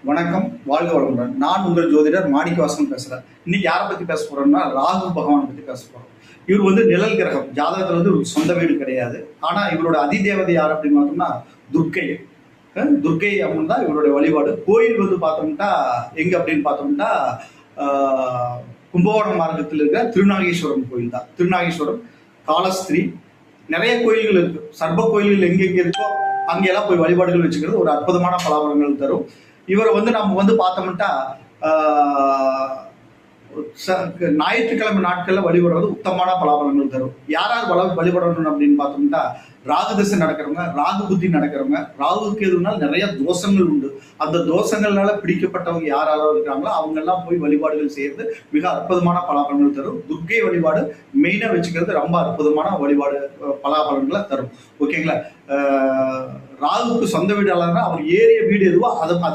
வணக்கம், வாழ்க வளமுடன். நான் உங்கள் ஜோதிடர் மாணிக்கவாசன் பேசுறேன். இன்னைக்கு யாரை பத்தி பேச போறோம்னா ராகு பகவான் பத்தி பேச போறோம். இவர் நிழல் கிரகம். ஜாதகத்துல ஒரு சொந்த வீடு கிடையாது. ஆனா இவரோட அதிதேவதை யார் அப்படின்னு பார்த்தோம்னா துர்க்கை. துர்க்கை அப்படின்னு தான் இவருடைய வழிபாடு. கோயில் பார்த்தோம்னா எங்க அப்படின்னு பார்த்தோம்னா கும்பகோணம் மார்க்கத்தில் இருக்கிற திருநாகேஸ்வரம் கோயில் தான். திருநாகேஸ்வரம், காலஸ்திரி, நிறைய கோயில்கள் இருக்கு. சர்ப கோயில்கள் எங்கெங்க இருக்கோ அங்கெல்லாம் போய் வழிபாடுகள் வச்சுக்கிறது ஒரு அற்புதமான பலாபலங்கள் தரும். இவரை நம்ம பார்த்தோம்னா ஞாயிற்றுக்கிழமை நாட்கள்ல வழிபடுறது உத்தமமான பலாபலங்கள் தரும். யாரார் வழிபடணும் அப்படின்னு பார்த்தோம்னா ராகு திசை நடக்கிறவங்க, ராகு புத்தி நடக்கிறவங்க, ராகுக்கு எதுனால நிறைய தோஷங்கள் உண்டு. அந்த தோஷங்கள்னால பிடிக்கப்பட்டவங்க யாராவது இருக்காங்களோ அவங்க எல்லாம் போய் வழிபாடுகள் செய்யறது மிக அற்புதமான பலாபலங்கள் தரும். துர்க்கை வழிபாடு மெயினா வச்சுக்கிறது ரொம்ப அற்புதமான வழிபாடு பலாபலன்களை தரும். ஓகேங்களா? ராகுக்கு சொந்த வீடு அவர் ஏறிய வீடு எதுவோ அதனோட